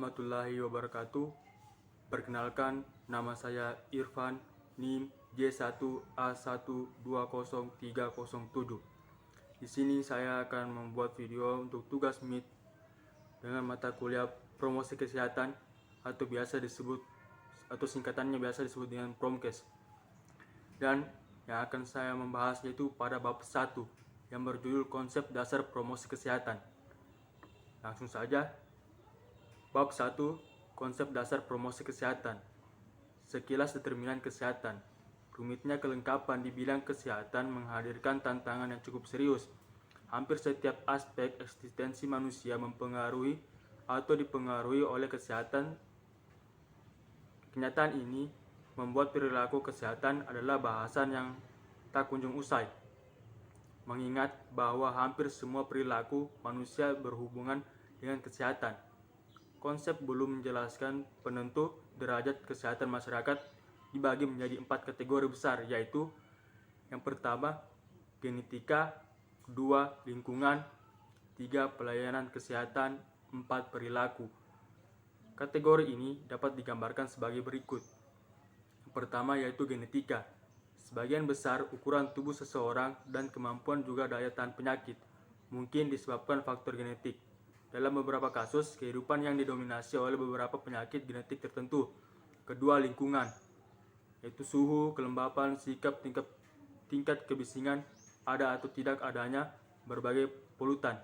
warahmatullahi wabarakatuh. Perkenalkan, nama saya Irfan, NIM J1A120307. Di sini saya akan membuat video untuk tugas MIT dengan mata kuliah promosi kesehatan atau singkatannya biasa disebut dengan Promkes. Dan yang akan saya membahas yaitu pada bab 1 yang berjudul konsep dasar promosi kesehatan. Langsung saja. Bab 1, konsep dasar promosi kesehatan. Sekilas determinan kesehatan. Rumitnya kelengkapan di bidang kesehatan menghadirkan tantangan yang cukup serius. Hampir setiap aspek eksistensi manusia mempengaruhi atau dipengaruhi oleh kesehatan. Kenyataan ini membuat perilaku kesehatan adalah bahasan yang tak kunjung usai. Mengingat bahwa hampir semua perilaku manusia berhubungan dengan kesehatan. Konsep belum menjelaskan penentu derajat kesehatan masyarakat dibagi menjadi 4 kategori besar, yaitu yang pertama genetika, 2 lingkungan, 3 pelayanan kesehatan, 4 perilaku. Kategori ini dapat digambarkan sebagai berikut. Yang pertama yaitu genetika. Sebagian besar ukuran tubuh seseorang dan kemampuan juga daya tahan penyakit mungkin disebabkan faktor genetik. Dalam beberapa kasus, kehidupan yang didominasi oleh beberapa penyakit genetik tertentu. Kedua, lingkungan, yaitu suhu, kelembapan, sikap, tingkat kebisingan, ada atau tidak adanya berbagai polutan,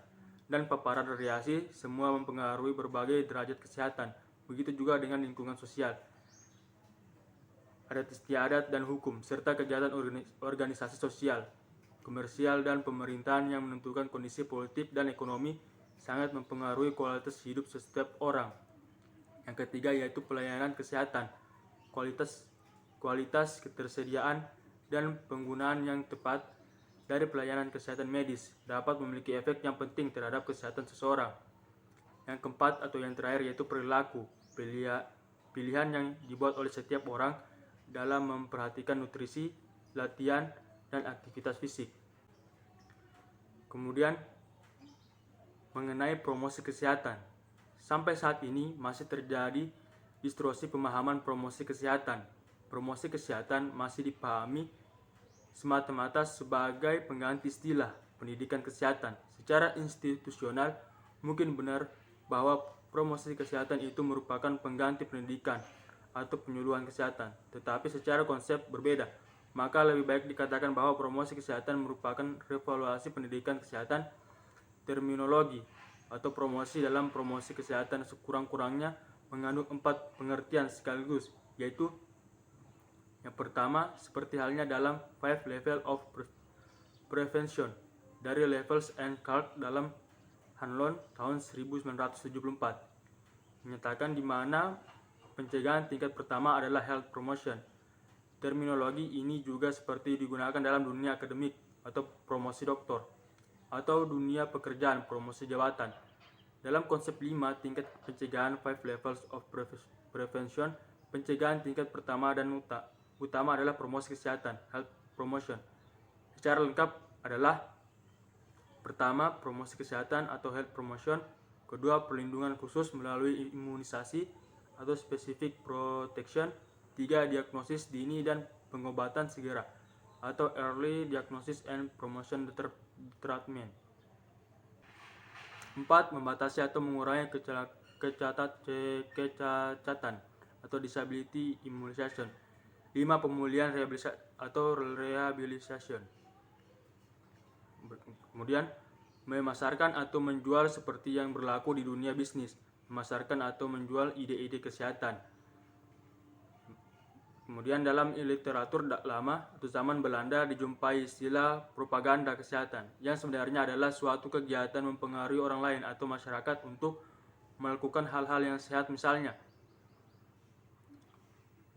dan paparan radiasi, semua mempengaruhi berbagai derajat kesehatan. Begitu juga dengan lingkungan sosial, adat istiadat dan hukum, serta kegiatan organisasi sosial, komersial, dan pemerintahan yang menentukan kondisi politik dan ekonomi sangat mempengaruhi kualitas hidup setiap orang. Yang ketiga yaitu pelayanan kesehatan. Kualitas ketersediaan dan penggunaan yang tepat dari pelayanan kesehatan medis dapat memiliki efek yang penting terhadap kesehatan seseorang. Yang keempat atau yang terakhir yaitu perilaku. Pilihan yang dibuat oleh setiap orang dalam memperhatikan nutrisi, latihan, dan aktivitas fisik. Kemudian mengenai promosi kesehatan. Sampai saat ini masih terjadi distorsi pemahaman promosi kesehatan. Promosi kesehatan masih dipahami semata-mata sebagai pengganti istilah pendidikan kesehatan. Secara institusional, mungkin benar bahwa promosi kesehatan itu merupakan pengganti pendidikan atau penyuluhan kesehatan, tetapi secara konsep berbeda. Maka lebih baik dikatakan bahwa promosi kesehatan merupakan revaluasi pendidikan kesehatan. Terminologi atau promosi dalam promosi kesehatan sekurang-kurangnya mengandung 4 pengertian sekaligus, yaitu yang pertama, seperti halnya dalam 5 Level of Prevention dari Levels and Clark dalam Hanlon tahun 1974, menyatakan di mana pencegahan tingkat pertama adalah health promotion. Terminologi ini juga seperti digunakan dalam dunia akademik atau promosi doktor, atau dunia pekerjaan, promosi jabatan. Dalam konsep 5 tingkat pencegahan 5 levels of prevention, pencegahan tingkat pertama dan utama adalah promosi kesehatan, health promotion. Secara lengkap adalah: pertama, promosi kesehatan atau health promotion; kedua, perlindungan khusus melalui imunisasi atau specific protection; 3, diagnosis dini dan pengobatan segera atau early diagnosis and promotion treatment; 4, membatasi atau mengurangi kecacatan atau disability immunization; 5, pemulihan rehabilitation. Kemudian memasarkan atau menjual seperti yang berlaku di dunia bisnis, memasarkan atau menjual ide-ide kesehatan. Kemudian dalam literatur lama atau zaman Belanda dijumpai istilah propaganda kesehatan, yang sebenarnya adalah suatu kegiatan mempengaruhi orang lain atau masyarakat untuk melakukan hal-hal yang sehat, misalnya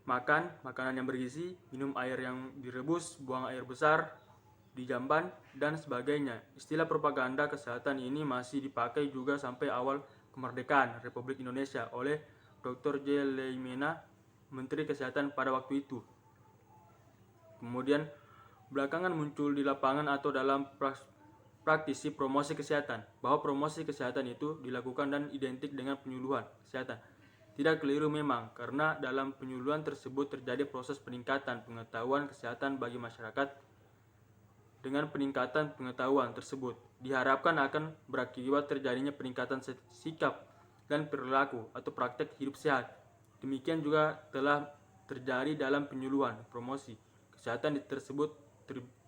makan makanan yang bergizi, minum air yang direbus, buang air besar di jamban, dan sebagainya. Istilah propaganda kesehatan ini masih dipakai juga sampai awal kemerdekaan Republik Indonesia oleh Dr. J. Leimena, Menteri Kesehatan pada waktu itu. Kemudian belakangan muncul di lapangan atau dalam praktisi promosi kesehatan bahwa promosi kesehatan itu dilakukan dan identik dengan penyuluhan kesehatan. Tidak keliru memang, karena dalam penyuluhan tersebut terjadi proses peningkatan pengetahuan kesehatan bagi masyarakat. Dengan peningkatan pengetahuan tersebut, diharapkan akan berakibat terjadinya peningkatan sikap dan perilaku atau praktek hidup sehat. Demikian juga telah terjadi dalam penyuluhan promosi kesehatan tersebut.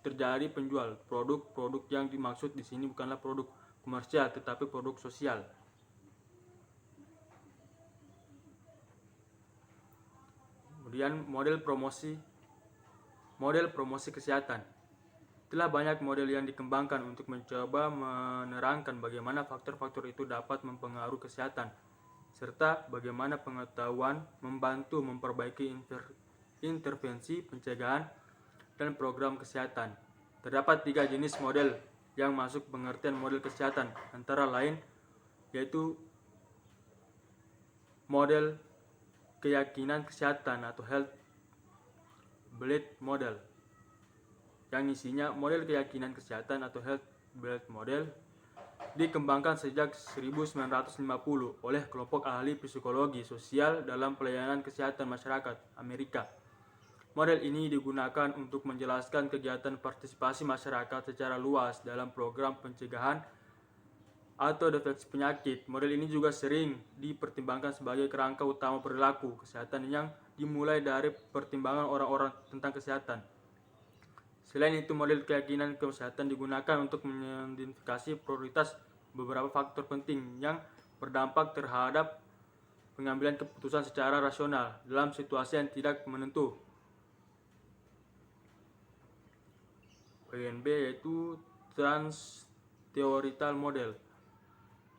Terjadi penjual produk yang dimaksud di sini bukanlah produk komersial tetapi produk sosial. Kemudian model promosi kesehatan. Telah banyak model yang dikembangkan untuk mencoba menerangkan bagaimana faktor-faktor itu dapat mempengaruhi kesehatan, serta bagaimana pengetahuan membantu memperbaiki intervensi pencegahan dan program kesehatan. Terdapat 3 jenis model yang masuk pengertian model kesehatan, antara lain yaitu model keyakinan kesehatan atau health belief model, yang isinya model keyakinan kesehatan atau health belief model dikembangkan sejak 1950 oleh kelompok ahli psikologi sosial dalam pelayanan kesehatan masyarakat Amerika. Model ini digunakan untuk menjelaskan kegiatan partisipasi masyarakat secara luas dalam program pencegahan atau deteksi penyakit. Model ini juga sering dipertimbangkan sebagai kerangka utama perilaku kesehatan yang dimulai dari pertimbangan orang-orang tentang kesehatan. Selain itu, model keyakinan kesehatan digunakan untuk mengidentifikasi prioritas beberapa faktor penting yang berdampak terhadap pengambilan keputusan secara rasional dalam situasi yang tidak menentu. Bagian B yaitu trans-theoretical model.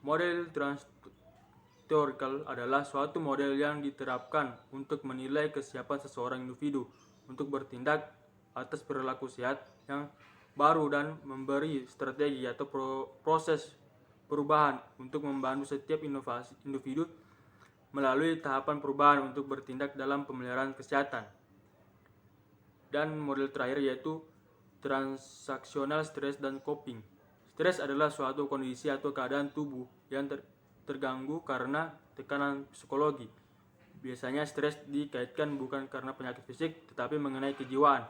Model trans-theoretical adalah suatu model yang diterapkan untuk menilai kesiapan seseorang individu untuk bertindak atas perilaku sehat yang baru dan memberi strategi atau proses perubahan untuk membantu setiap individu melalui tahapan perubahan untuk bertindak dalam pemeliharaan kesehatan. Dan model terakhir yaitu transaksional stres dan coping. Stres adalah suatu kondisi atau keadaan tubuh yang terganggu karena tekanan psikologi. Biasanya stres dikaitkan bukan karena penyakit fisik, tetapi mengenai kejiwaan.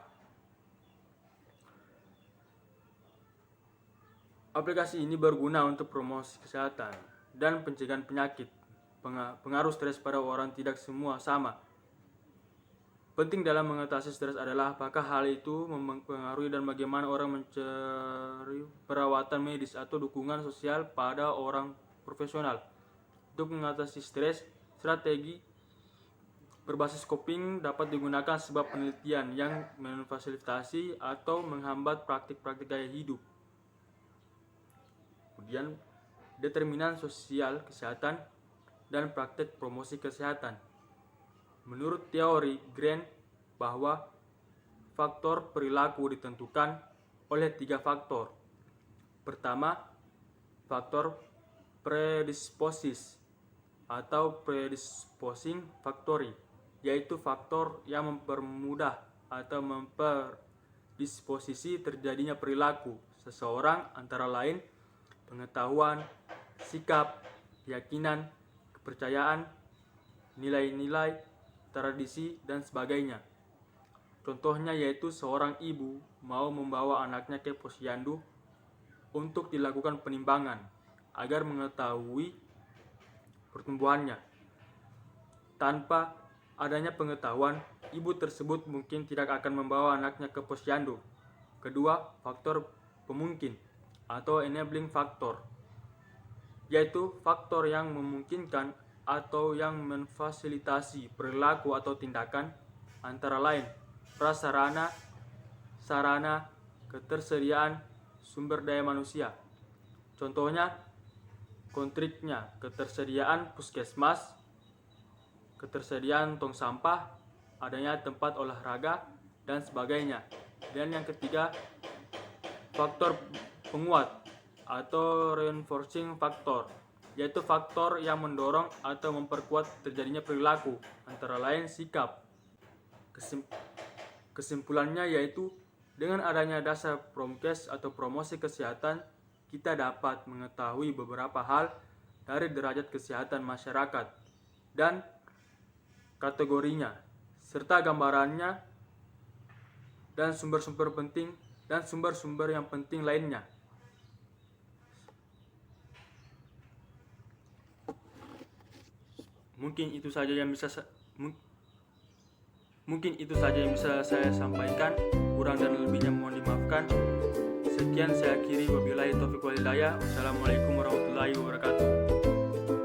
Aplikasi ini berguna untuk promosi kesehatan dan pencegahan penyakit. Pengaruh stres pada orang tidak semua sama. Penting dalam mengatasi stres adalah apakah hal itu mempengaruhi dan bagaimana orang mencari perawatan medis atau dukungan sosial pada orang profesional. Untuk mengatasi stres, strategi berbasis coping dapat digunakan sebab penelitian yang memfasilitasi atau menghambat praktik-praktik gaya hidup. Kemudian, determinan sosial kesehatan dan praktik promosi kesehatan. Menurut teori Grant bahwa faktor perilaku ditentukan oleh 3 faktor. Pertama, faktor predisposis atau predisposing factori, yaitu faktor yang mempermudah atau memperdisposisi terjadinya perilaku seseorang, antara lain pengetahuan, sikap, keyakinan, kepercayaan, nilai-nilai, tradisi, dan sebagainya. Contohnya yaitu seorang ibu mau membawa anaknya ke posyandu untuk dilakukan penimbangan agar mengetahui pertumbuhannya. Tanpa adanya pengetahuan, ibu tersebut mungkin tidak akan membawa anaknya ke posyandu. Kedua, faktor pemungkin atau enabling factor, yaitu faktor yang memungkinkan atau yang memfasilitasi perilaku atau tindakan, antara lain prasarana, sarana, ketersediaan sumber daya manusia. Contohnya, kontriknya ketersediaan puskesmas, ketersediaan tong sampah, adanya tempat olahraga, dan sebagainya. Dan yang ketiga, faktor penguat atau reinforcing factor, yaitu faktor yang mendorong atau memperkuat terjadinya perilaku, antara lain sikap. Kesimpulannya yaitu dengan adanya dasar promkes atau promosi kesehatan, kita dapat mengetahui beberapa hal dari derajat kesehatan masyarakat dan kategorinya, serta gambarannya dan sumber-sumber yang penting lainnya. Mungkin itu saja yang bisa saya sampaikan. Kurang dan lebihnya mohon dimaafkan. Sekian, saya akhiri. Wabillahi taufiq wal hidayah. Wassalamualaikum warahmatullahi wabarakatuh.